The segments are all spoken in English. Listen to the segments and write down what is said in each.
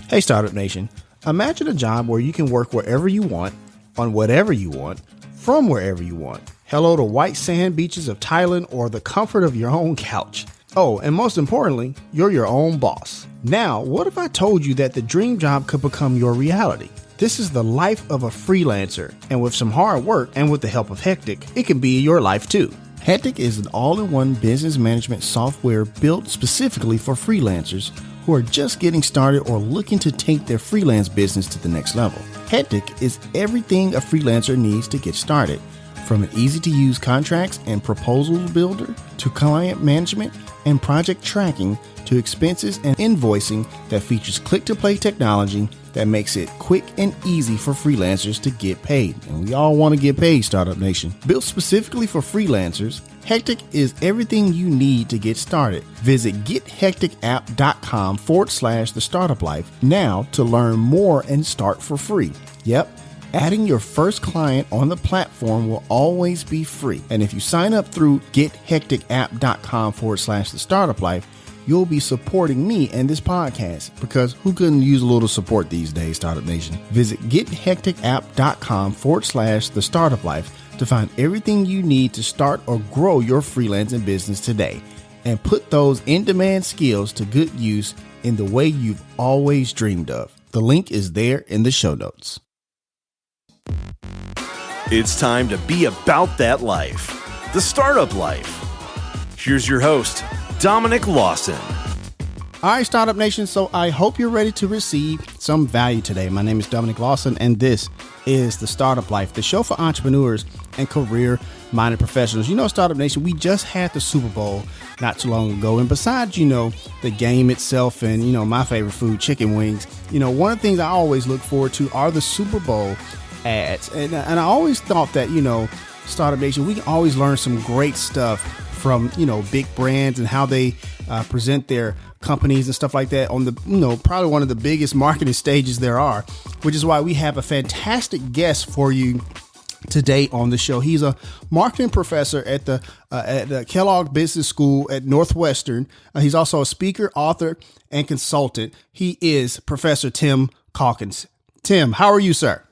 Hey, Startup Nation. Imagine a job where you can work wherever you want, on whatever you want, from wherever you want. Hello to white sand beaches of Thailand or the comfort of your own couch. Oh, and most importantly, you're your own boss. Now, what if I told you that the dream job could become your reality? This is the life of a freelancer, and with some hard work and with the help of Hectic, it can be your life too. Hectic is an all-in-one business management software built specifically for freelancers who are just getting started or looking to take their freelance business to the next level. Hectic is everything a freelancer needs to get started, from an easy-to-use contracts and proposals builder to client management and project tracking to expenses and invoicing that features click-to-play technology that makes it quick and easy for freelancers to get paid. And we all want to get paid, Startup Nation. Built specifically for freelancers, Hectic is everything you need to get started. Visit gethecticapp.com/the startup life now to learn more and start for free. Yep. Adding your first client on the platform will always be free. And if you sign up through gethecticapp.com/the startup life, you'll be supporting me and this podcast, because who couldn't use a little support these days, Startup Nation? Visit gethecticapp.com/the startup life to find everything you need to start or grow your freelancing business today, and put those in-demand skills to good use in the way you've always dreamed of. The link is there in the show notes. It's time to be about that life, the startup life. Here's your host, Dominic Lawson. All right, Startup Nation. So I hope you're ready to receive some value today. My name is Dominic Lawson, and this is The Startup Life, the show for entrepreneurs and career-minded professionals. You know, Startup Nation, we just had the Super Bowl not too long ago. And besides, the game itself and, my favorite food, chicken wings, one of the things I always look forward to are the Super Bowl ads. And I always thought that, Startup Nation, we can always learn some great stuff from, big brands and how they present their companies and stuff like that on the, probably one of the biggest marketing stages there are, which is why we have a fantastic guest for you today on the show. He's a marketing professor at the Kellogg Business School at Northwestern. He's also a speaker, author, and consultant. He is Professor Tim Calkins. Tim, how are you, sir?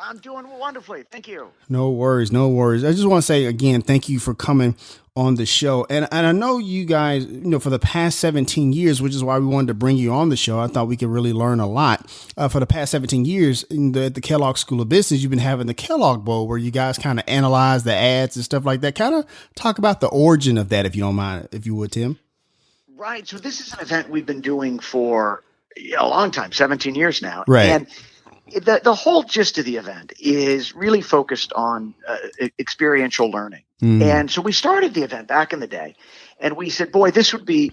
I'm doing wonderfully. Thank you. No worries. No worries. I just want to say again, thank you for coming on the show. And I know you guys, for the past 17 years, which is why we wanted to bring you on the show. I thought we could really learn a lot. For the past 17 years at the Kellogg School of Business, you've been having the Kellogg Bowl, where you guys kind of analyze the ads and stuff like that. Kind of talk about the origin of that, if you don't mind, if you would, Tim. Right. So this is an event we've been doing for a long time, 17 years now. Right. And the whole gist of the event is really focused on experiential learning. And so we started the event back in the day, and we said, boy, this would be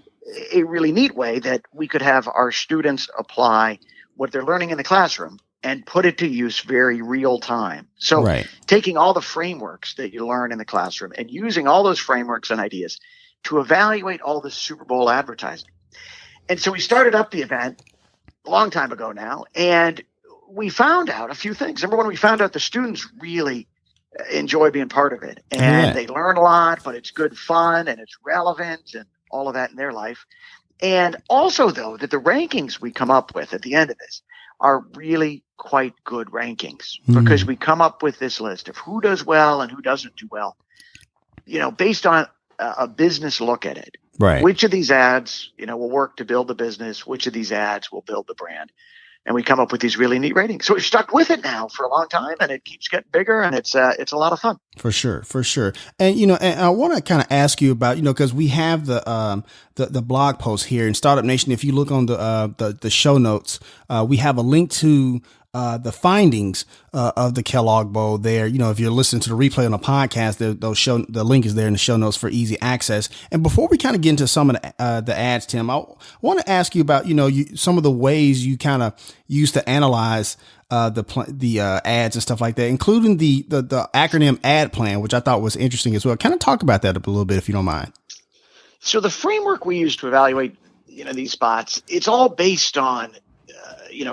a really neat way that we could have our students apply what they're learning in the classroom and put it to use very real time. So taking all the frameworks that you learn in the classroom and using all those frameworks and ideas to evaluate all the Super Bowl advertising. And so we started up the event a long time ago now, and we found out a few things. Number one, we found out the students really enjoy being part of it, and they learn a lot, but it's good fun and it's relevant and all of that in their life. And also, though, that the rankings we come up with at the end of this are really quite good rankings, because we come up with this list of who does well and who doesn't do well, based on a business look at it. Right. Which of these ads, will work to build the business? Which of these ads will build the brand? And we come up with these really neat ratings. So we've stuck with it now for a long time, and it keeps getting bigger, and it's a lot of fun. For sure. And, and I want to kind of ask you about, because we have the blog post here in Startup Nation. If you look on the show notes, we have a link to the findings of the Kellogg Bowl there. If you're listening to the replay on the podcast, the link is there in the show notes for easy access. And before we kind of get into some of the ads, Tim, I want to ask you about, some of the ways you kind of use to analyze the ads and stuff like that, including the acronym ad plan, which I thought was interesting as well. Kind of talk about that a little bit, if you don't mind. So the framework we use to evaluate, these spots, it's all based on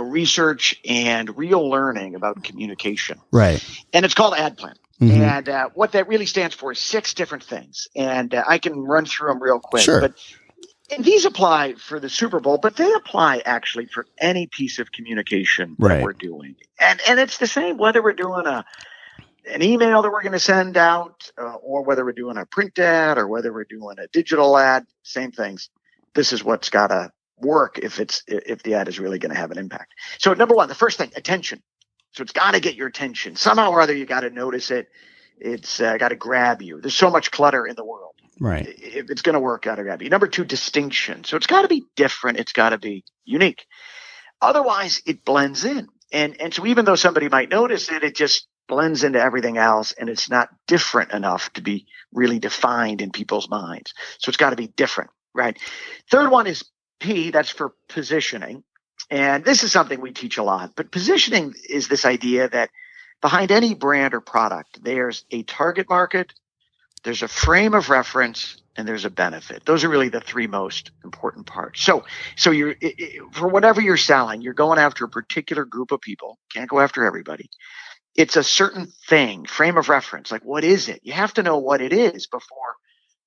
research and real learning about communication. Right. And it's called ad plan. And what that really stands for is 6 different things. And I can run through them real quick. Sure. But And these apply for the Super Bowl, but they apply actually for any piece of communication that we're doing. And it's the same whether we're doing an email that we're going to send out, or whether we're doing a print ad, or whether we're doing a digital ad. Same things. This is what's got to work if the ad is really going to have an impact. So number one, the first thing, attention. So it's got to get your attention somehow or other. You got to notice it. It's got to grab you. There's so much clutter in the world. Right. If it's going to work, got to grab you. Number two, distinction. So it's got to be different. It's got to be unique. Otherwise, it blends in. And so even though somebody might notice it, it just blends into everything else, and it's not different enough to be really defined in people's minds. So it's got to be different, right? Third one is P. That's for positioning. And this is something we teach a lot. But positioning is this idea that behind any brand or product, there's a target market, there's a frame of reference, and there's a benefit. Those are really the three most important parts. So you're for whatever you're selling, you're going after a particular group of people. Can't go after everybody. It's a certain thing, frame of reference. Like, what is it? You have to know what it is before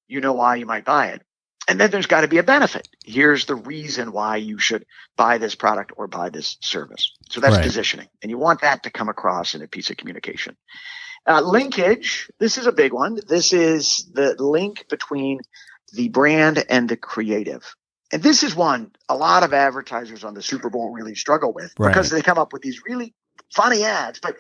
you know why you might buy it. And then there's got to be a benefit. Here's the reason why you should buy this product or buy this service. So that's positioning. And you want that to come across in a piece of communication. Linkage, this is a big one. This is the link between the brand and the creative. And this is one a lot of advertisers on the Super Bowl really struggle with, because they come up with these really funny ads, but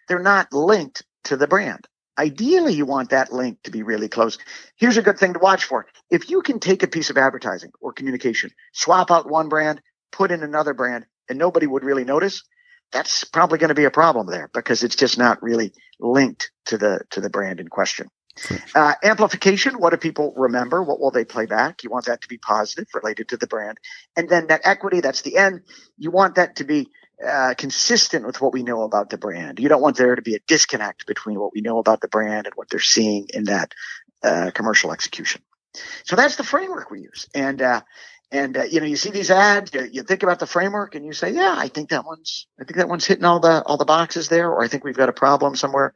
they're not linked to the brand. Ideally, you want that link to be really close. Here's a good thing to watch for. If you can take a piece of advertising or communication, swap out one brand, put in another brand, and nobody would really notice, that's probably going to be a problem there, because it's just not really linked to the brand in question. Amplification, what do people remember? What will they play back? You want that to be positive, related to the brand. And then that equity, that's the end. You want that to be consistent with what we know about the brand. You don't want there to be a disconnect between what we know about the brand and what they're seeing in that commercial execution. So that's the framework we use. And you see these ads, you think about the framework, and you say, yeah, I think that one's hitting all the boxes there, or I think we've got a problem somewhere.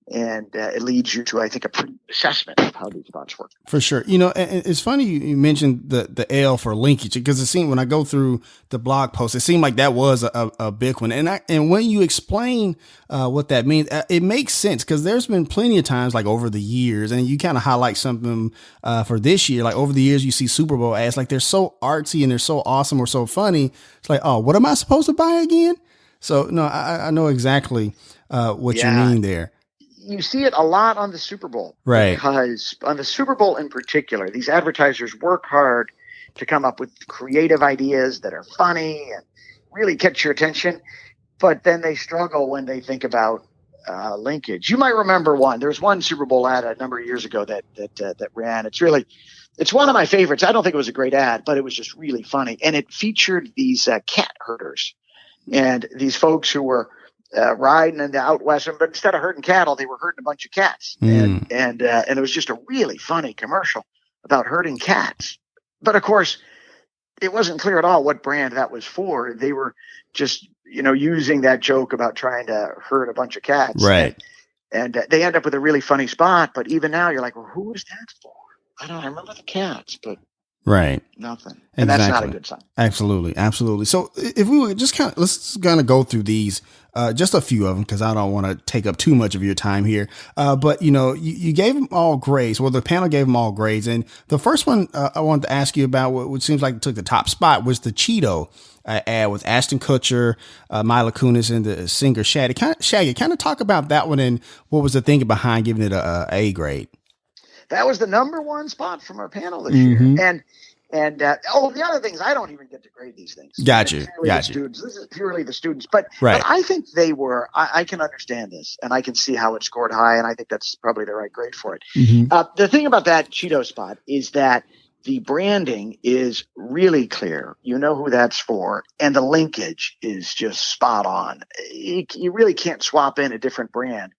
And it leads you to, I think, a pretty assessment of how these bots work. For sure. And it's funny you mentioned the L for linkage, because it seemed, when I go through the blog post, it seemed like that was a big one. And when you explain what that means, it makes sense, because there's been plenty of times, like over the years, and you kind of highlight something for this year, like over the years, you see Super Bowl ads, like they're so artsy and they're so awesome or so funny. It's like, oh, what am I supposed to buy again? So no, I know exactly what you mean there. You see it a lot on the Super Bowl, right? Because on the Super Bowl in particular, these advertisers work hard to come up with creative ideas that are funny and really catch your attention, but then they struggle when they think about linkage. You might remember one. There was one Super Bowl ad a number of years ago that ran. It's one of my favorites. I don't think it was a great ad, but it was just really funny, and it featured these cat herders and these folks who were riding in the out west, but instead of herding cattle, they were herding a bunch of cats. And it was just a really funny commercial about herding cats. But of course, it wasn't clear at all what brand that was for. They were just, using that joke about trying to herd a bunch of cats. Right. And they end up with a really funny spot. But even now you're like, well, who was that for? I remember the cats, but right. Nothing. And that's not a good sign. Absolutely. So if we would just let's kind of go through these, just a few of them, because I don't want to take up too much of your time here. But you gave them all grades. Well, the panel gave them all grades. And the first one I wanted to ask you about, which seems like it took the top spot, was the Cheeto ad with Ashton Kutcher, Mila Kunis, and the singer Shaggy. Kind of talk about that one, and what was the thinking behind giving it a grade? That was the number one spot from our panel this year. And the other things, I don't even get to grade these things. Got you. This is purely the students. But I think they were, I can understand this, and I can see how it scored high, and I think that's probably the right grade for it. The thing about that Cheeto spot is that the branding is really clear. You know who that's for, and the linkage is just spot on. You really can't swap in a different brand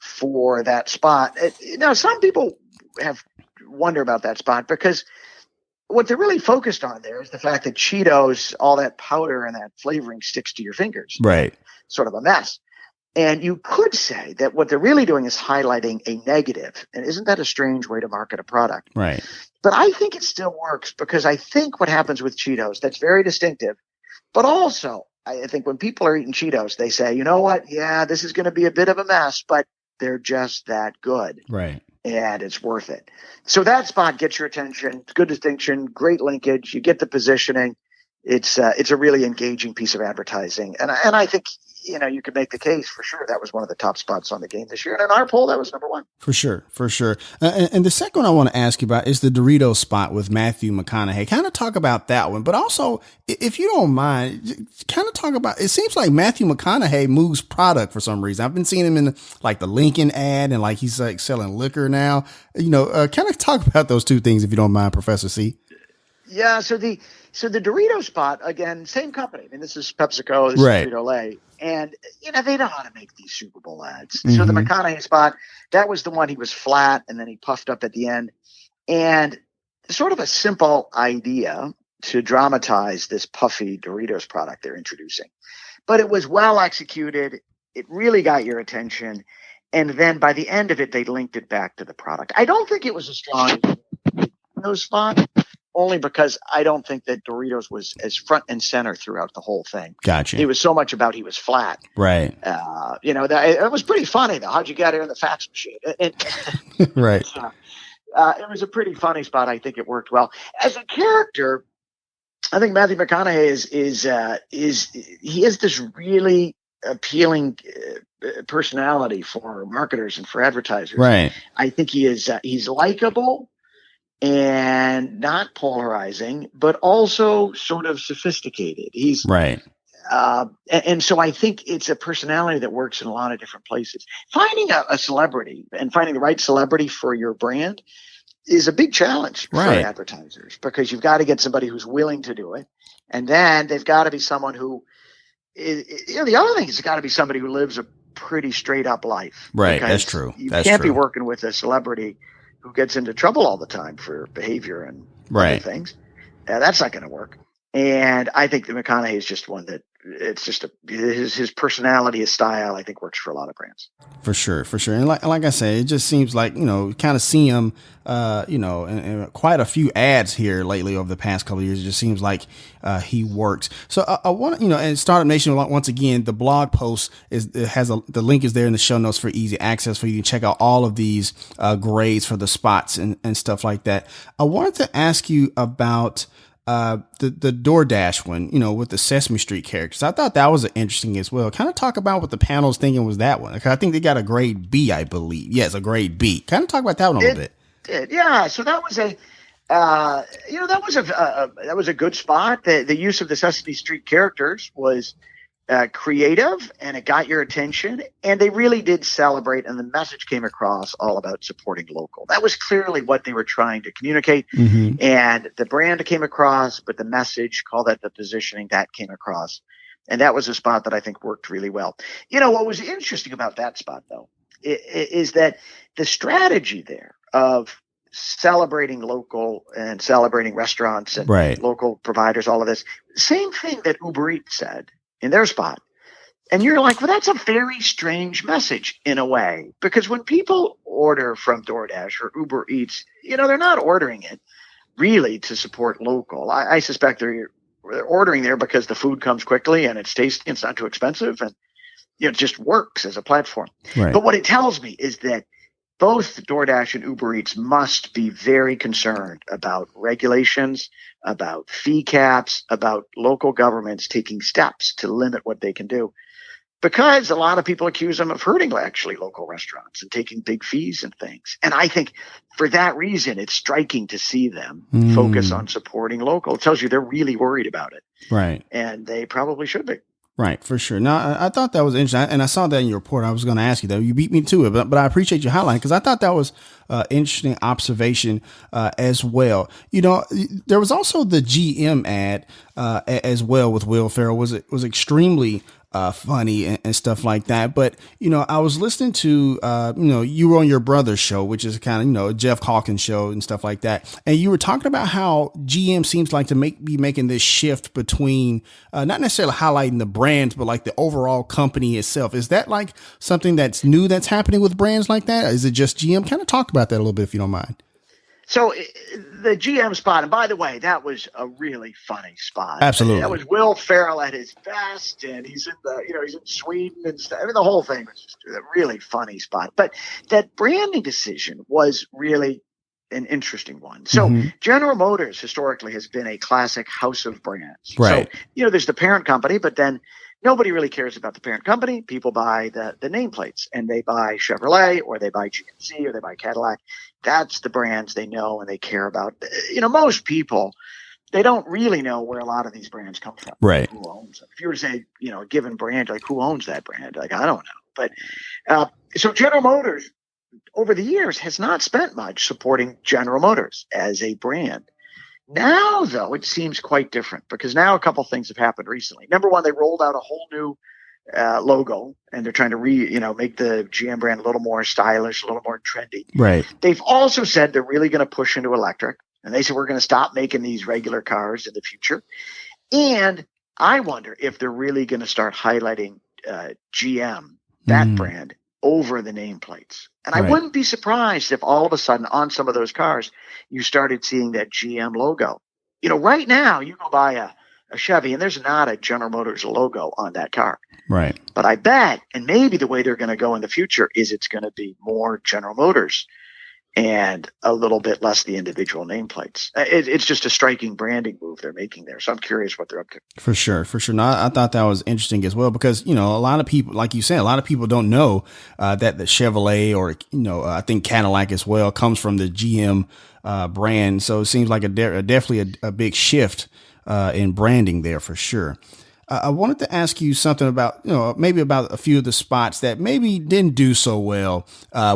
for that spot. Now, some people have wonder about that spot, because what they're really focused on there is the fact that Cheetos, all that powder and that flavoring sticks to your fingers. Right. Sort of a mess. And you could say that what they're really doing is highlighting a negative. And isn't that a strange way to market a product? Right. But I think it still works because I think what happens with Cheetos, that's very distinctive. But also, I think when people are eating Cheetos, they say, you know what? Yeah, this is going to be a bit of a mess, but they're just that good. Right. And it's worth it. So that spot gets your attention. Good distinction, great linkage. You get the positioning. It's a really engaging piece of advertising. And I think, you could make the case for sure that was one of the top spots on the game this year. And in our poll, that was number one. For sure. And the second one I want to ask you about is the Doritos spot with Matthew McConaughey. Kind of talk about that one, but also, if you don't mind, kind of talk about, it seems like Matthew McConaughey moves product for some reason. I've been seeing him in like the Lincoln ad and like he's like selling liquor now, kind of talk about those two things if you don't mind, Professor C. Yeah. So the Dorito spot, again, same company. I mean, this is PepsiCo, this Right. is Frito-Lay. And, they know how to make these Super Bowl ads. Mm-hmm. So the McConaughey spot, that was the one he was flat and then he puffed up at the end. And sort of a simple idea to dramatize this puffy Doritos product they're introducing. But it was well executed. It really got your attention. And then by the end of it, they linked it back to the product. I don't think it was a strong spot. Only because I don't think that Doritos was as front and center throughout the whole thing. Gotcha. It was so much about he was flat. Right. It was pretty funny, though. How'd you get here in the fax machine? Right. It was a pretty funny spot. I think it worked well. As a character, I think Matthew McConaughey is he has this really appealing personality for marketers and for advertisers. Right. I think he's likable and not polarizing, but also sort of sophisticated. He's right. And so I think it's a personality that works in a lot of different places. Finding a celebrity and finding the right celebrity for your brand is a big challenge for advertisers because you've got to get somebody who's willing to do it. And then they've got to be someone who the other thing is it's got to be somebody who lives a pretty straight up life. Right. That's true. You can't be working with a celebrity who gets into trouble all the time for behavior and other things. That's not going to work. And I think that McConaughey is just one that it's just his personality, his style, I think works for a lot of brands. For sure. And like I say, it just seems like, kind of see him, in quite a few ads here lately over the past couple of years. It just seems like he works. So I want to, and Startup Nation, once again, the blog post the link is there in the show notes for easy access for you to check out all of these grades for the spots and stuff like that. I wanted to ask you about the DoorDash one, with the Sesame Street characters. I thought that was interesting as well. Kind of talk about what the panel's thinking was that one. Because I think they got a grade B, I believe. Yes, a grade B. Kind of talk about that one a little bit. Yeah. So that was that was a good spot. The use of the Sesame Street characters was creative and it got your attention and they really did celebrate and the message came across all about supporting local. That was clearly what they were trying to communicate and the brand came across, but the message, call that the positioning, that came across. And that was a spot that I think worked really well. What was interesting about that spot though, is that the strategy there of celebrating local and celebrating restaurants and local providers, all of this, same thing that Uber Eats said in their spot. And you're like, well, that's a very strange message in a way, because when people order from DoorDash or Uber Eats, they're not ordering it really to support local. I suspect they're ordering there because the food comes quickly and it's tasty, it's not too expensive, and it just works as a platform. Right. But what it tells me is that both DoorDash and Uber Eats must be very concerned about regulations, about fee caps, about local governments taking steps to limit what they can do. Because a lot of people accuse them of hurting actually local restaurants and taking big fees and things. And I think for that reason, it's striking to see them focus on supporting local. It tells you they're really worried about it. Right. And they probably should be. Right, for sure. Now, I thought that was interesting, and I saw that in your report. I was going to ask you that. You beat me to it, but I appreciate you highlighting because I thought that was interesting observation as well. There was also the GM ad as well with Will Ferrell was extremely funny and stuff like that. But, I was listening to, you were on your brother's show, which is kind of, Jeff Calkins show and stuff like that. And you were talking about how GM seems like to be making this shift between not necessarily highlighting the brands, but like the overall company itself. Is that like something that's new that's happening with brands like that? Is it just GM? Kind of talk about that a little bit, if you don't mind. So the GM spot, and by the way, that was a really funny spot. Absolutely. That was Will Ferrell at his best, and he's in he's in Sweden and stuff. I mean, the whole thing was just a really funny spot. But that branding decision was really an interesting one. So General Motors historically has been a classic house of brands. Right. So, there's the parent company, but then nobody really cares about the parent company. People buy the nameplates, and they buy Chevrolet, or they buy GMC, or they buy Cadillac. That's the brands they know and they care about. Most people, they don't really know where a lot of these brands come from. Right. Who owns them? If you were to say, a given brand, like who owns that brand? Like, I don't know. But so General Motors over the years has not spent much supporting General Motors as a brand. Now, though, it seems quite different, because now a couple things have happened recently. Number one, they rolled out a whole new logo, and they're trying to make the GM brand a little more stylish, a little more trendy. Right. They've also said they're really going to push into electric, and they said we're going to stop making these regular cars in the future. And I wonder if they're really going to start highlighting GM, that brand, over the nameplates. And I wouldn't be surprised if all of a sudden on some of those cars you started seeing that GM logo. Right now you go buy a Chevy and there's not a General Motors logo on that car. Right. But I bet, and maybe the way they're going to go in the future is it's going to be more General Motors and a little bit less the individual nameplates. It's just a striking branding move they're making there. So I'm curious what they're up to. For sure. No, I thought that was interesting as well, because, a lot of people, like you said, a lot of people don't know that the Chevrolet, or, I think Cadillac as well, comes from the GM brand. So it seems like definitely a big shift in branding there for sure. I wanted to ask you something about, maybe about a few of the spots that maybe didn't do so well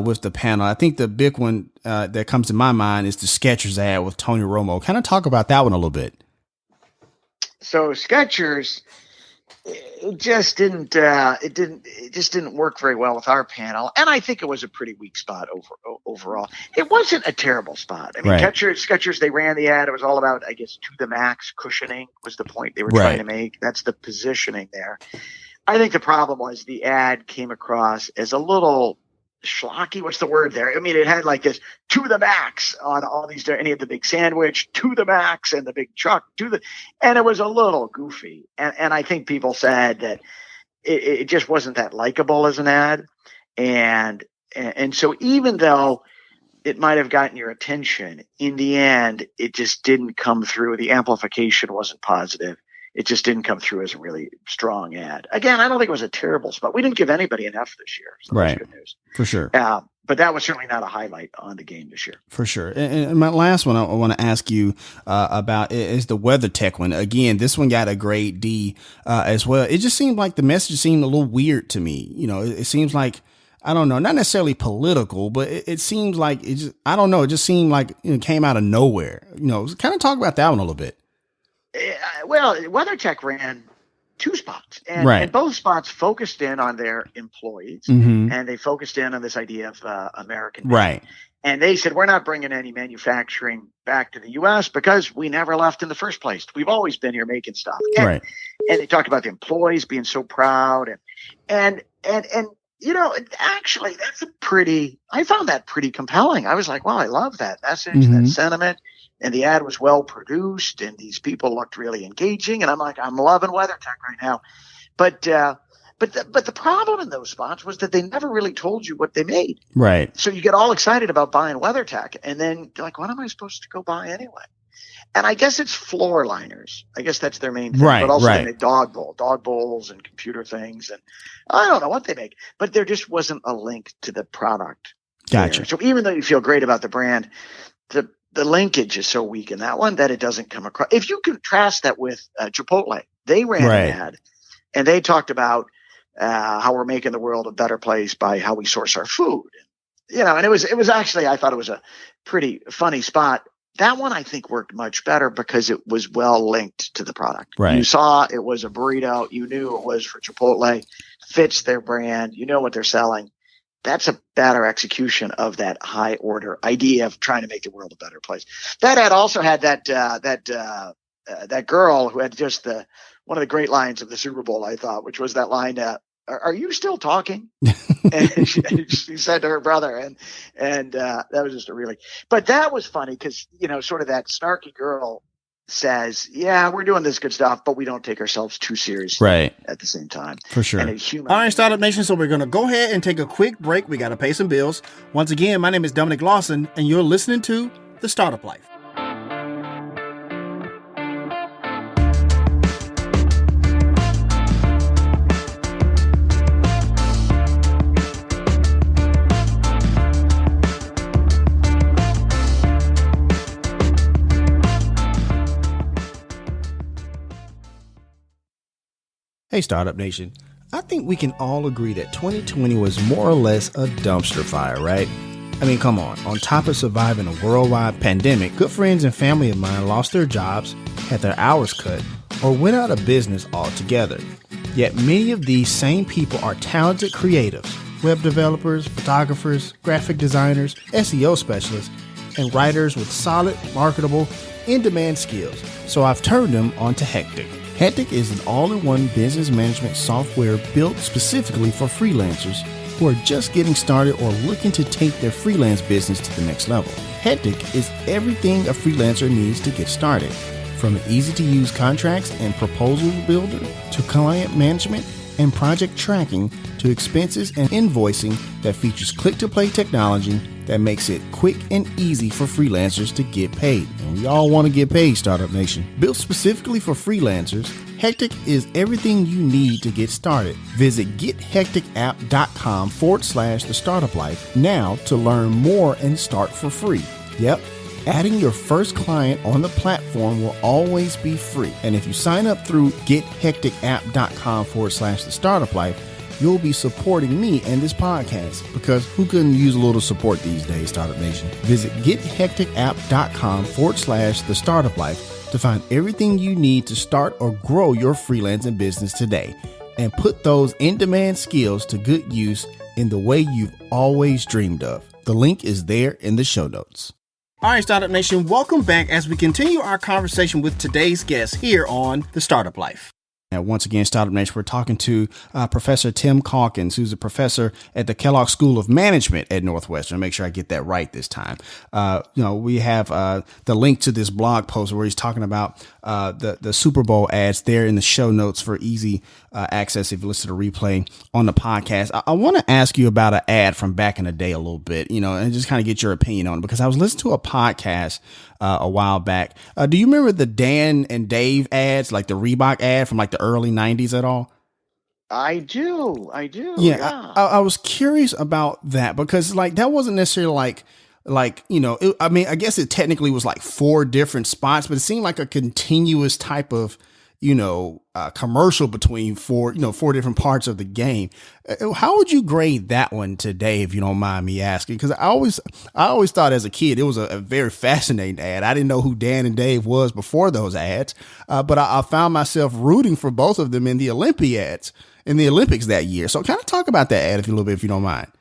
with the panel. I think the big one that comes to my mind is the Skechers ad with Tony Romo. Kind of talk about that one a little bit. So Skechers, it just didn't work very well with our panel, and I think it was a pretty weak spot overall. It wasn't a terrible spot. I mean, right. Skechers, they ran the ad. It was all about, I guess, to the max cushioning was the point they were trying to make. That's the positioning there. I think the problem was the ad came across as a little schlocky. What's the word there? I mean, it had like this to the max on all these, any of the big sandwich to the max and the big truck and it was a little goofy. And I think people said that it just wasn't that likable as an ad. And so even though it might have gotten your attention, in the end, it just didn't come through. The amplification wasn't positive. It just didn't come through as a really strong ad. Again, I don't think it was a terrible spot. We didn't give anybody an F this year. So right. That's good news. For sure. But that was certainly not a highlight on the game this year. For sure. And my last one I want to ask you about is the WeatherTech one. Again, this one got a grade D as well. It just seemed like the message seemed a little weird to me. It seems like, I don't know, not necessarily political, but it seems like it just seemed like it came out of nowhere. Kind of talk about that one a little bit. Well, WeatherTech ran two spots, and both spots focused in on their employees, and they focused in on this idea of American made. Right. And they said, we're not bringing any manufacturing back to the U.S. because we never left in the first place. We've always been here making stuff. And they talked about the employees being so proud, and actually I found that pretty compelling. I was like, wow, I love that message, that sentiment. And the ad was well produced, and these people looked really engaging. And I'm like, I'm loving WeatherTech right now. But the problem in those spots was that they never really told you what they made. Right. So you get all excited about buying WeatherTech, and then you're like, what am I supposed to go buy anyway? And I guess it's floor liners. I guess that's their main thing. Right. But also they make dog bowls and computer things, and I don't know what they make. But there just wasn't a link to the product. Gotcha. There. So even though you feel great about the brand, the linkage is so weak in that one that it doesn't come across. If you contrast that with Chipotle, they ran an ad, and they talked about how we're making the world a better place by how we source our food. And it was actually, I thought it was a pretty funny spot. That one I think worked much better because it was well linked to the product. Right. You saw it was a burrito. You knew it was for Chipotle, fits their brand. You know what they're selling. That's a better execution of that high order idea of trying to make the world a better place. That ad also had that girl who had just one of the great lines of the Super Bowl, I thought, which was that line, are you still talking? And she said to her brother, and that was just but that was funny because, sort of that snarky girl says, yeah, we're doing this good stuff, but we don't take ourselves too seriously at the same time. For sure. And All right, Startup Nation. So we're going to go ahead and take a quick break. We got to pay some bills. Once again, my name is Dominic Lawson, and you're listening to The Startup Life. Hey, Startup Nation. I think we can all agree that 2020 was more or less a dumpster fire, right? I mean, come on. On top of surviving a worldwide pandemic, good friends and family of mine lost their jobs, had their hours cut, or went out of business altogether. Yet many of these same people are talented creatives, web developers, photographers, graphic designers, SEO specialists, and writers with solid, marketable, in-demand skills. So I've turned them onto Hectic. Hectic is an all-in-one business management software built specifically for freelancers who are just getting started or looking to take their freelance business to the next level. Hectic is everything a freelancer needs to get started, from an easy-to-use contracts and proposal builder to client management and project tracking to expenses and invoicing that features click-to-play technology that makes it quick and easy for freelancers to get paid. And we all want to get paid, Startup Nation. Built specifically for freelancers, Hectic is everything you need to get started. Visit gethecticapp.com/the startup life now to learn more and start for free. Yep. Adding your first client on the platform will always be free. And if you sign up through gethecticapp.com/the startup life, you'll be supporting me and this podcast, because who couldn't use a little support these days, Startup Nation? Visit gethecticapp.com/the startup life to find everything you need to start or grow your freelancing business today, and put those in-demand skills to good use in the way you've always dreamed of. The link is there in the show notes. All right, Startup Nation, welcome back as we continue our conversation with today's guest here on The Startup Life. And once again, Startup Nation, we're talking to Professor Tim Calkins, who's a professor at the Kellogg School of Management at Northwestern. Make sure I get that right this time. We have the link to this blog post where he's talking about the Super Bowl ads there in the show notes for easy access if you listen to the replay on the podcast. I want to ask you about an ad from back in the day a little bit, and just kind of get your opinion on it, because I was listening to a podcast a while back. Do you remember the Dan and Dave ads, like the Reebok ad from like the early 90s at all? I do. Yeah. I was curious about that, because like that wasn't necessarily I guess it technically was like 4 different spots, but it seemed like a continuous type of commercial between 4 different parts of the game. How would you grade that one today, if you don't mind me asking? Because I always thought as a kid it was a very fascinating ad. I didn't know who Dan and Dave was before those ads, but I found myself rooting for both of them in the Olympics that year. So kind of talk about that ad a little bit, if you don't mind.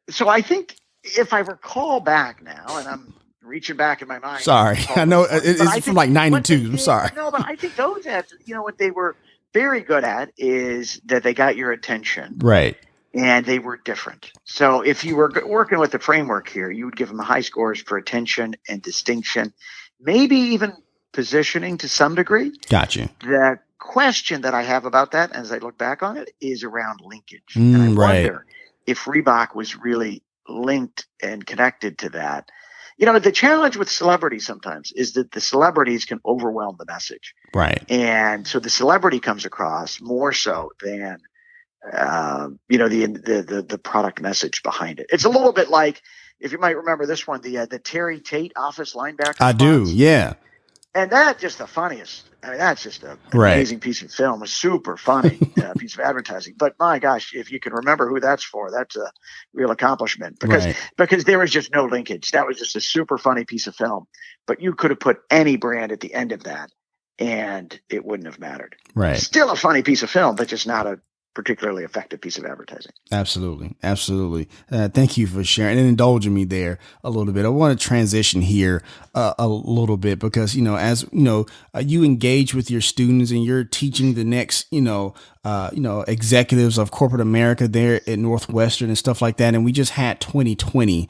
So I think, if I recall back now, and I'm reaching back in my mind. Sorry, I know it's from like 92. I'm sorry. No, but I think those ads, what they were very good at is that they got your attention. Right. And they were different. So if you were working with the framework here, you would give them high scores for attention and distinction, maybe even positioning to some degree. Gotcha. The question that I have about that, as I look back on it, is around linkage. And I wonder if Reebok was really linked and connected to that. The challenge with celebrities sometimes is that the celebrities can overwhelm the message. Right. And so the celebrity comes across more so than, the product message behind it. It's a little bit like, if you might remember this one, the Terry Tate office linebacker. I do. Yeah. And that just the funniest. I mean, that's just an Right. amazing piece of film. A super funny piece of advertising. But my gosh, if you can remember who that's for, that's a real accomplishment because there was just no linkage. That was just a super funny piece of film. But you could have put any brand at the end of that, and it wouldn't have mattered. Right. Still a funny piece of film, but just not a particularly effective piece of advertising. Absolutely. Absolutely. Thank you for sharing and indulging me there a little bit. I want to transition here a little bit because, as you engage with your students and you're teaching the next, executives of corporate America there at Northwestern and stuff like that. And we just had 2020,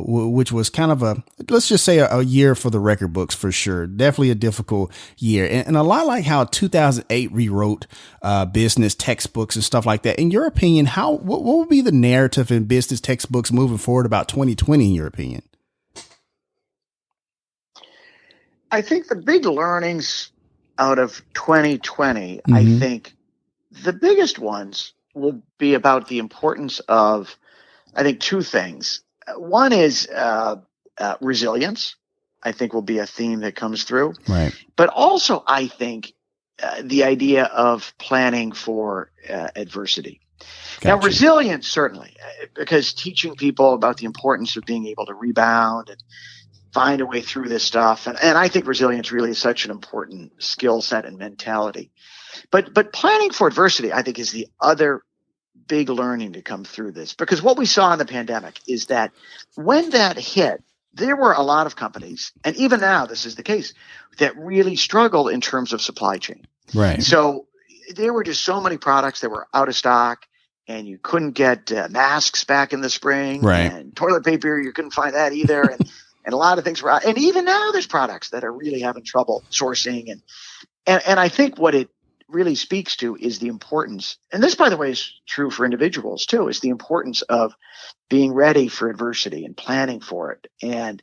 which was kind of let's just say a year for the record books for sure. Definitely a difficult year. And a lot like how 2008 rewrote business textbooks and stuff like that. In your opinion, what would be the narrative in business textbooks moving forward about 2020, in your opinion? I think the big learnings out of 2020, I think the biggest ones will be about the importance of, I think, two things. One is resilience, I think will be a theme that comes through. Right. But also, I think, the idea of planning for adversity. Gotcha. Now, resilience, certainly, because teaching people about the importance of being able to rebound and find a way through this stuff. And I think resilience really is such an important skill set and mentality. But planning for adversity, I think, is the other big learning to come through this. Because what we saw in the pandemic is that when that hit, there were a lot of companies, and even now this is the case, that really struggled in terms of supply chain. Right. So there were just so many products that were out of stock, and you couldn't get masks back in the spring. Right. And toilet paper, you couldn't find that either. And a lot of things were out. And even now there's products that are really having trouble sourcing. And I think what it really speaks to is the importance, and this, by the way, is true for individuals too, is the importance of being ready for adversity and planning for it. And,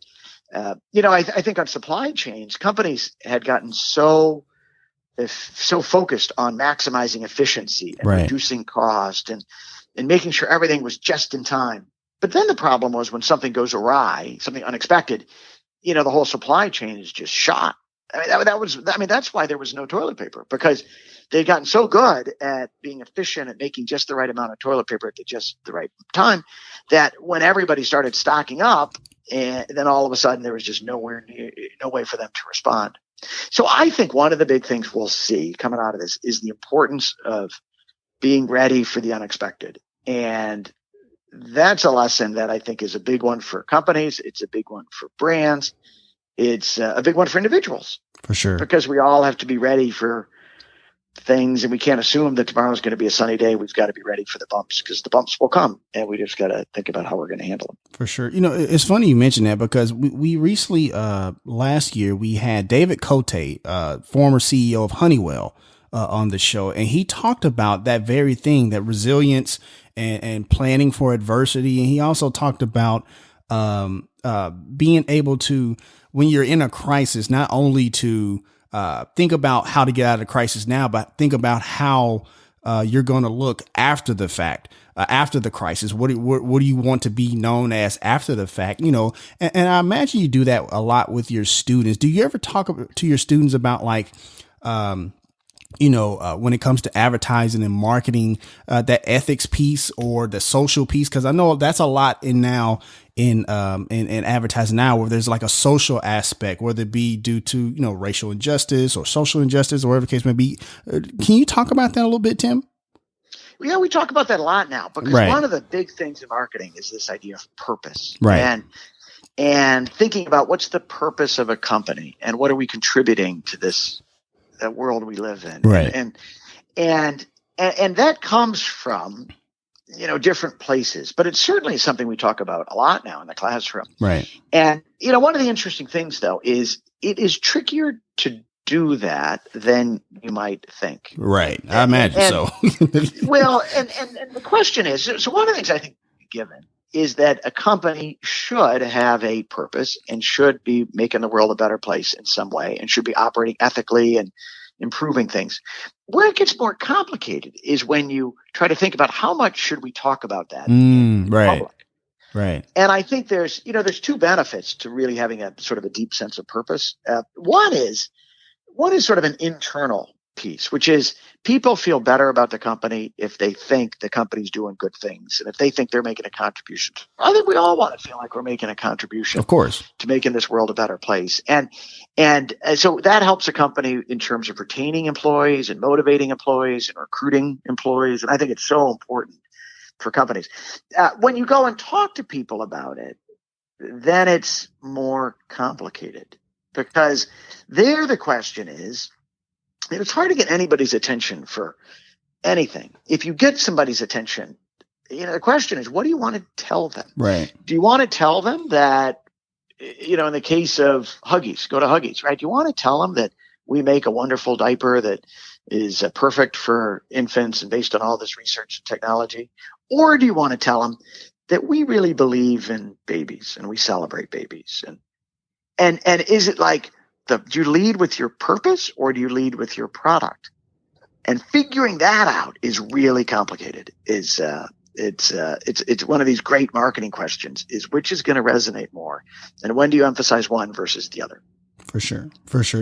I think on supply chains, companies had gotten so focused on maximizing efficiency and reducing cost and making sure everything was just in time. But then the problem was when something goes awry, something unexpected, the whole supply chain is just shot. That's why there was no toilet paper, because they'd gotten so good at being efficient at making just the right amount of toilet paper at just the right time that when everybody started stocking up, and then all of a sudden there was just no way for them to respond. So I think one of the big things we'll see coming out of this is the importance of being ready for the unexpected. And that's a lesson that I think is a big one for companies. It's a big one for brands. It's a big one for individuals. For sure. Because we all have to be ready for things, and we can't assume that tomorrow's going to be a sunny day. We've got to be ready for the bumps, because the bumps will come, and we just got to think about how we're going to handle them. For sure. It's funny you mentioned that, because we recently, last year, we had David Cote, former CEO of Honeywell, on the show, and he talked about that very thing, that resilience and planning for adversity. And he also talked about being able to, when you're in a crisis, not only to think about how to get out of the crisis now, but think about how you're going to look after the fact, after the crisis. What do you want to be known as after the fact? And I imagine you do that a lot with your students. Do you ever talk to your students about when it comes to advertising and marketing, that ethics piece or the social piece? Because I know that's a lot in advertising now, where there's like a social aspect, whether it be due to, racial injustice or social injustice or whatever the case may be. Can you talk about that a little bit, Tim? Yeah, we talk about that a lot now, because one of the big things in marketing is this idea of purpose. Right. And thinking about what's the purpose of a company and what are we contributing to this world we live in. Right. And that comes from, different places, but it's certainly something we talk about a lot now in the classroom. Right. And, one of the interesting things though, is it is trickier to do that than you might think. Right. I imagine so. Well, and the question is, so one of the things I think given is that a company should have a purpose and should be making the world a better place in some way, and should be operating ethically and improving things. Where it gets more complicated is when you try to think about how much should we talk about that in right. public. Right. And I think there's two benefits to really having a sort of a deep sense of purpose. One is sort of an internal piece, which is people feel better about the company if they think the company's doing good things and if they think they're making a contribution. I think we all want to feel like we're making a contribution, Of course, to making this world a better place. And so that helps a company in terms of retaining employees and motivating employees and recruiting employees. And I think it's so important for companies. When you go and talk to people about it, then it's more complicated, because there the question is, it's hard to get anybody's attention for anything. If you get somebody's attention, the question is, what do you want to tell them? right. Do you want to tell them that, in the case of Huggies, go to Huggies, right? Do you want to tell them that we make a wonderful diaper that is perfect for infants and based on all this research and technology? Or do you want to tell them that we really believe in babies and we celebrate babies? And is it like, do you lead with your purpose or do you lead with your product? And figuring that out is really complicated. It's one of these great marketing questions: is which is going to resonate more, and when do you emphasize one versus the other? For sure.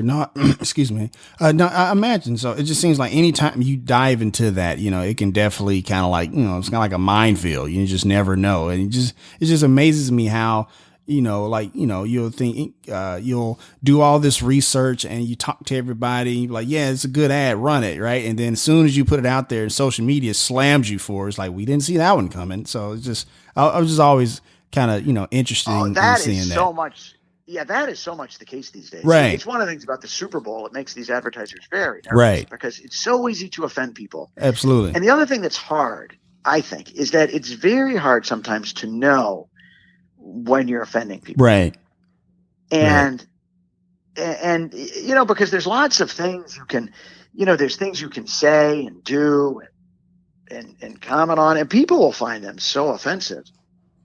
No, excuse me. No, I imagine so. It just seems like anytime you dive into that, it can definitely kind of like, it's kind of like a minefield. You just never know, and it just amazes me how. You'll think, you'll do all this research and you talk to everybody, you're like, yeah, it's a good ad, run it. Right. And then as soon as you put it out there, social media slams you for it. It's like, we didn't see that one coming. So it's just, I was just always kind of, interested in seeing that. So much. Yeah, that is so much the case these days. Right. It's one of the things about the Super Bowl. It makes these advertisers very nervous, right, because it's so easy to offend people. Absolutely. And the other thing that's hard, I think, is that it's very hard sometimes to know when you're offending people. Right. And because there's lots of things you can, there's things you can say and do and comment on, and people will find them so offensive,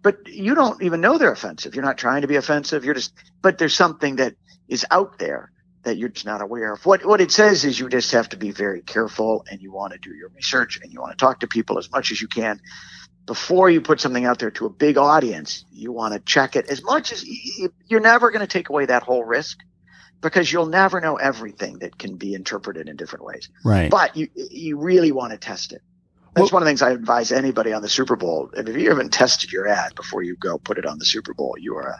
but you don't even know they're offensive. You're not trying to be offensive. But there's something that is out there that you're just not aware of. What it says is you just have to be very careful, and you want to do your research, and you want to talk to people as much as you can. Before you put something out there to a big audience, you want to check it as much as you're never going to take away that whole risk, because you'll never know everything that can be interpreted in different ways. Right. But you really want to test it. That's one of the things I advise anybody on the Super Bowl. And if you haven't tested your ad before you go put it on the Super Bowl, you are a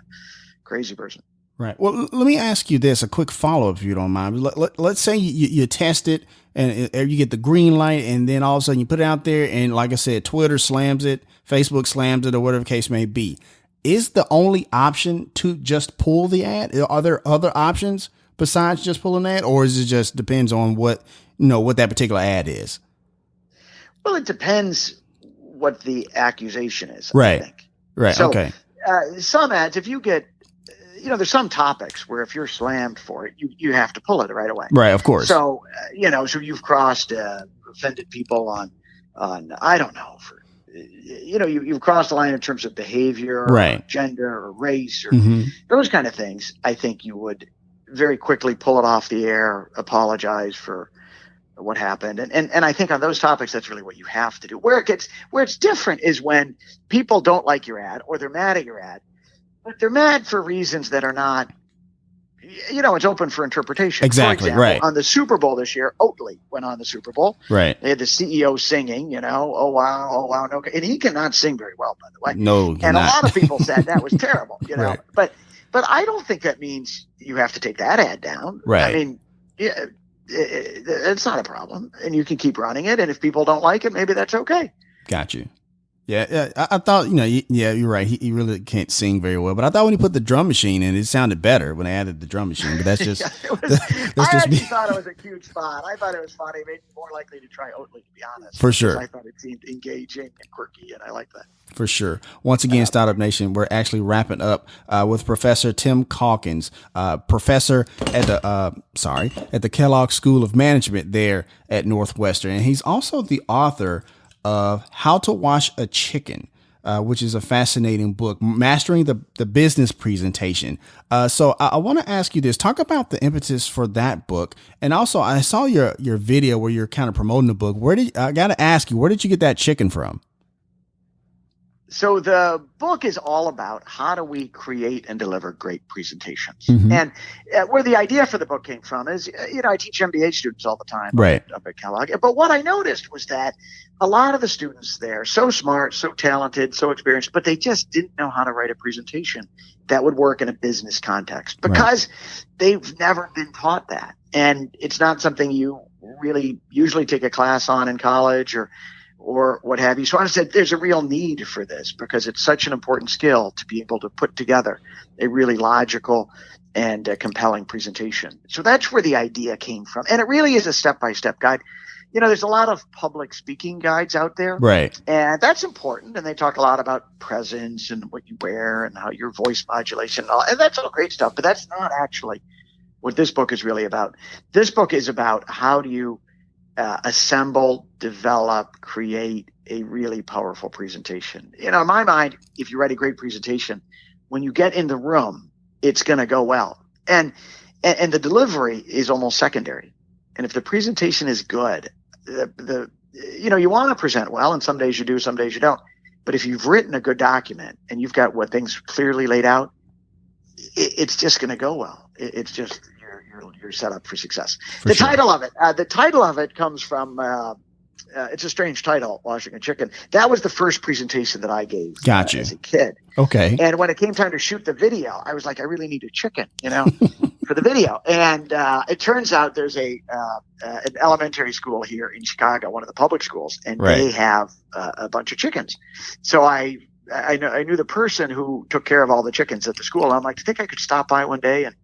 crazy person. Right. Well, let me ask you this, a quick follow-up, if you don't mind. Let's say you test it and you get the green light, and then all of a sudden you put it out there, and like I said, Twitter slams it, Facebook slams it, or whatever the case may be. Is the only option to just pull the ad? Are there other options besides just pulling the ad, or is it just depends on what that particular ad is? Well, it depends what the accusation is. Right. I think. Right. So, okay. Some ads, if you get, there's some topics where if you're slammed for it, you have to pull it right away. Right. Of course. So, so you've crossed offended people on I don't know, you've crossed the line in terms of behavior, right, or gender or race or mm-hmm. those kind of things. I think you would very quickly pull it off the air, apologize for what happened. And I think on those topics, that's really what you have to do. Where it's different is when people don't like your ad or they're mad at your ad, but they're mad for reasons that are not, it's open for interpretation. Exactly. For example, right. On the Super Bowl this year, Oatly went on the Super Bowl. Right. They had the CEO singing, oh wow. No, and he cannot sing very well, by the way. No. And a lot of people said that was terrible, Right. but I don't think that means you have to take that ad down. Right. I mean, yeah. It's not a problem, and you can keep running it. And if people don't like it, maybe that's okay. Got you. Yeah. I thought, yeah, you're right. He really can't sing very well, but I thought when he put the drum machine in, it sounded better when they added the drum machine, but that's just, I thought it was a cute spot. I thought it was funny. It made me more likely to try Oatly, to be honest. For sure. I thought it seemed engaging and quirky, and I like that. For sure. Once again, Startup Nation, we're actually wrapping up with Professor Tim Calkins, professor at the Kellogg School of Management there at Northwestern. And he's also the author of How to Wash a Chicken, which is a fascinating book, mastering the business presentation. So I want to ask you this, talk about the impetus for that book. And also I saw your video where you're kind of promoting the book. I got to ask you, where did you get that chicken from? So the book is all about how do we create and deliver great presentations. Mm-hmm. And where the idea for the book came from is, I teach MBA students all the time Right. up at Kellogg. But what I noticed was that a lot of the students there, so smart, so talented, so experienced, but they just didn't know how to write a presentation that would work in a business context because they've never been taught that. And it's not something you really usually take a class on in college or what have you. So I said there's a real need for this because it's such an important skill to be able to put together a really logical and compelling presentation. So that's where the idea came from. And it really is a step-by-step guide. There's a lot of public speaking guides out there. Right. And that's important. And they talk a lot about presence and what you wear and how your voice modulation and all. And that's all great stuff. But that's not actually what this book is really about. This book is about how do you assemble, develop, create a really powerful presentation. In my mind, if you write a great presentation, when you get in the room, it's going to go well. And the delivery is almost secondary. And if the presentation is good, you want to present well, and some days you do, some days you don't. But if you've written a good document and you've got what things clearly laid out, it's just going to go well. It's just you're set up for success. Title of it comes from it's a strange title, Washing a Chicken. That was the first presentation that I gave as a kid. Okay. And when it came time to shoot the video, I was like, I really need a chicken, for the video. And it turns out there's an elementary school here in Chicago, one of the public schools, and they have a bunch of chickens. So I knew the person who took care of all the chickens at the school. I'm like, I think I could stop by one day and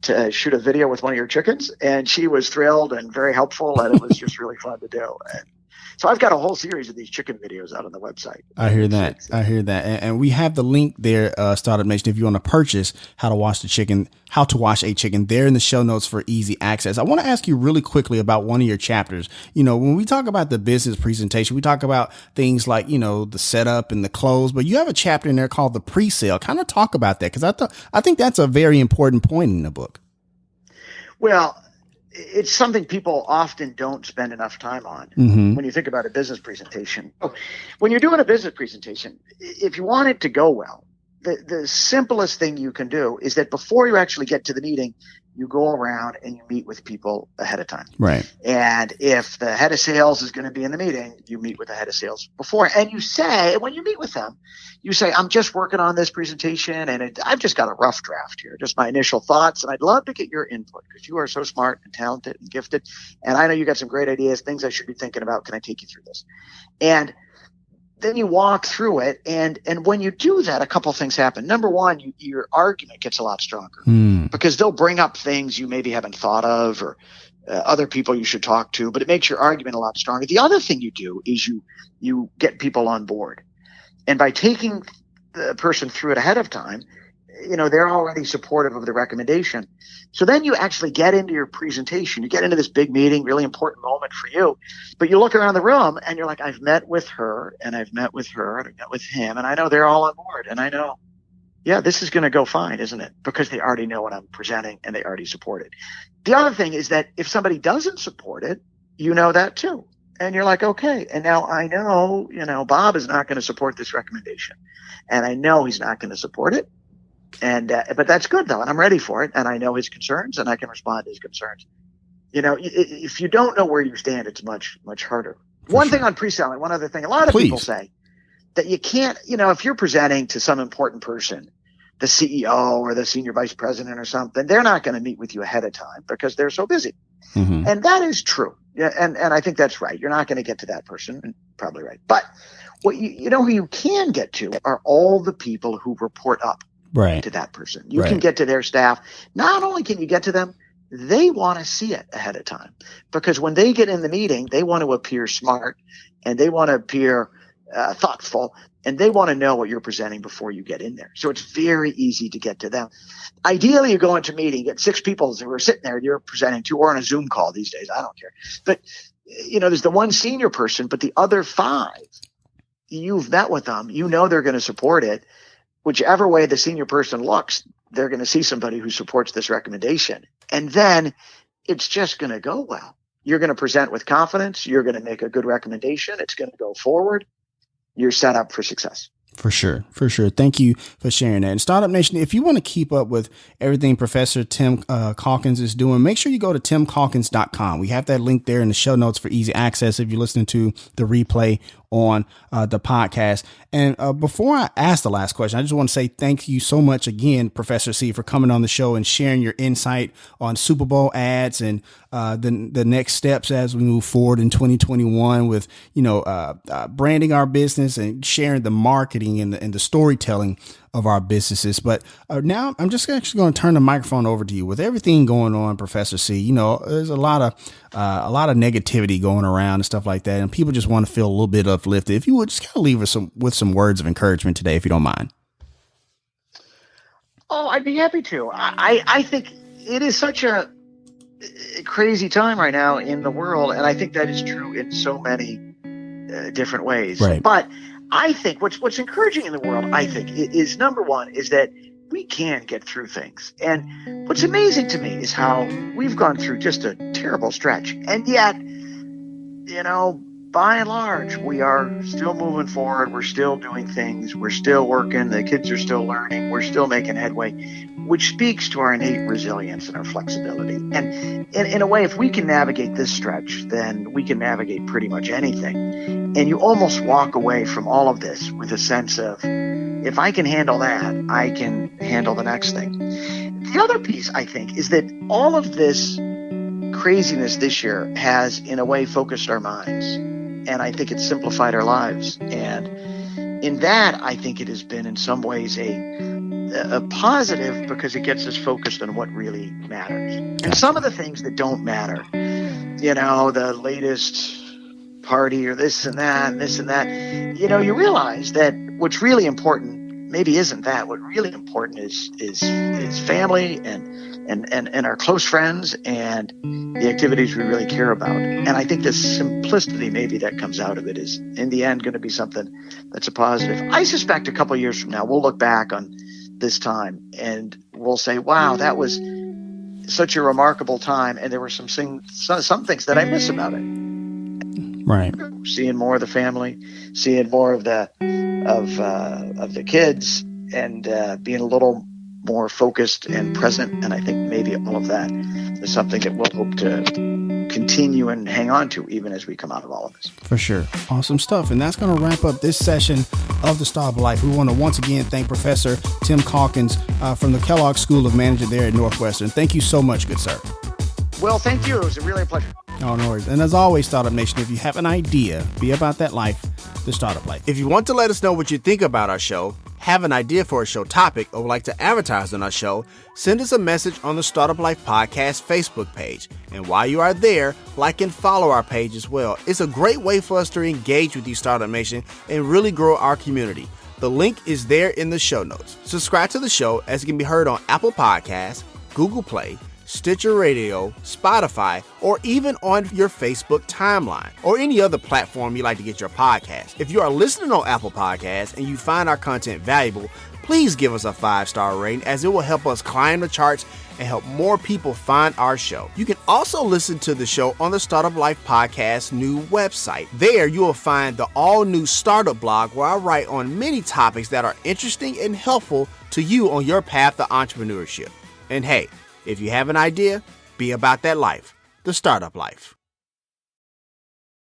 to shoot a video with one of your chickens. And she was thrilled and very helpful, and it was just really fun to do. And so I've got a whole series of these chicken videos out on the website. I hear that. And we have the link there, Startup Nation, if you want to purchase how to wash a chicken there in the show notes for easy access. I want to ask you really quickly about one of your chapters. When we talk about the business presentation, we talk about things like, the setup and the close, but you have a chapter in there called the pre-sale. Kind of talk about that, because I think that's a very important point in the book. Well, it's something people often don't spend enough time on when you think about a business presentation. When you're doing a business presentation, if you want it to go well, the simplest thing you can do is that before you actually get to the meeting, you go around and you meet with people ahead of time. Right. And if the head of sales is going to be in the meeting, you meet with the head of sales before. And you say, when you meet with them, you say, I'm just working on this presentation and I've just got a rough draft here, just my initial thoughts. And I'd love to get your input because you are so smart and talented and gifted. And I know you got some great ideas, things I should be thinking about. Can I take you through this? And then you walk through it, and when you do that, a couple of things happen. Number one, your argument gets a lot stronger because they'll bring up things you maybe haven't thought of or other people you should talk to, but it makes your argument a lot stronger. The other thing you do is you get people on board, and by taking the person through it ahead of time, they're already supportive of the recommendation. So then you actually get into your presentation. You get into this big meeting, really important moment for you. But you look around the room and you're like, I've met with her and I've met with her and I've met with him. And I know they're all on board. And I know, this is going to go fine, isn't it? Because they already know what I'm presenting and they already support it. The other thing is that if somebody doesn't support it, you know that too. And you're like, okay. And now I know, Bob is not going to support this recommendation. And I know he's not going to support it. And but that's good though, and I'm ready for it, and I know his concerns, and I can respond to his concerns. If you don't know where you stand, it's much harder. One thing on pre-selling, one other thing, a lot of people say that you can't, if you're presenting to some important person, the CEO or the senior vice president or something, they're not going to meet with you ahead of time because they're so busy, and that is true. Yeah, and I think that's right. You're not going to get to that person, and probably right. But what who you can get to are all the people who report up. To that person. You can get to their staff. Not only can you get to them, they want to see it ahead of time because when they get in the meeting, they want to appear smart and they want to appear thoughtful and they want to know what you're presenting before you get in there. So it's very easy to get to them. Ideally, you go into a meeting, get 6 people who are sitting there you're presenting to, or on a Zoom call these days. I don't care. But, there's the one senior person, but the other 5, you've met with them. They're going to support it. Whichever way the senior person looks, they're going to see somebody who supports this recommendation. And then it's just going to go well. You're going to present with confidence. You're going to make a good recommendation. It's going to go forward. You're set up for success. For sure. For sure. Thank you for sharing that. And Startup Nation, if you want to keep up with everything Professor Tim Calkins is doing, make sure you go to timcalkins.com. We have that link there in the show notes for easy access if you're listening to the replay on the podcast. And before I ask the last question, I just want to say thank you so much again, Professor C, for coming on the show and sharing your insight on Super Bowl ads and the next steps as we move forward in 2021 with, branding our business and sharing the marketing and the storytelling of our businesses. But now I'm just actually going to turn the microphone over to you. With everything going on, Professor C, there's a lot of negativity going around and stuff like that, and people just want to feel a little bit uplifted. If you would just kind of leave us with some words of encouragement today, if you don't mind. Oh, I'd be happy to. I think it is such a crazy time right now in the world, and I think that is true in so many different ways. Right. But I think what's encouraging in the world, I think, is number one, is that we can get through things. And what's amazing to me is how we've gone through just a terrible stretch. And yet, by and large, we are still moving forward. We're still doing things. We're still working. The kids are still learning. We're still making headway, which speaks to our innate resilience and our flexibility. And in a way, if we can navigate this stretch, then we can navigate pretty much anything. And you almost walk away from all of this with a sense of, if I can handle that, I can handle the next thing. The other piece, I think, is that all of this craziness this year has, in a way, focused our minds. And I think it's simplified our lives. And in that, I think it has been, in some ways, a positive, because it gets us focused on what really matters. And some of the things that don't matter, the latest party or this and that and this and that, you realize that what's really important maybe isn't that. What really important is family and our close friends and the activities we really care about. And I think the simplicity maybe that comes out of it is, in the end, going to be something that's a positive. I suspect a couple of years from now, we'll look back on this time and we'll say, wow, that was such a remarkable time, and there were some things that I miss about it. Right. Seeing more of the family, seeing more of the kids, and being a little more focused and present. And I think maybe all of that is something that we'll hope to continue and hang on to even as we come out of all of this. For sure. Awesome stuff. And that's going to wrap up this session of The Startup Life. We want to once again thank Professor Tim Calkins from the Kellogg School of Management there at Northwestern. Thank you so much, good sir. Well, thank you. It was really a pleasure. Oh, no worries. And as always, Startup Nation, if you have an idea, be about that life, The Startup Life. If you want to let us know what you think about our show, have an idea for a show topic, or would like to advertise on our show, send us a message on the Startup Life Podcast Facebook page. And while you are there, like and follow our page as well. It's a great way for us to engage with you, Startup Nation, and really grow our community. The link is there in the show notes. Subscribe to the show as it can be heard on Apple Podcasts, Google Play, Stitcher Radio, Spotify, or even on your Facebook timeline or any other platform you like to get your podcast. If you are listening on Apple Podcasts and you find our content valuable, please give us a 5-star rating, as it will help us climb the charts and help more people find our show. You can also listen to the show on the Startup Life Podcast new website. There you will find the all-new Startup blog, where I write on many topics that are interesting and helpful to you on your path to entrepreneurship. And hey, if you have an idea, be about that life, the Startup Life.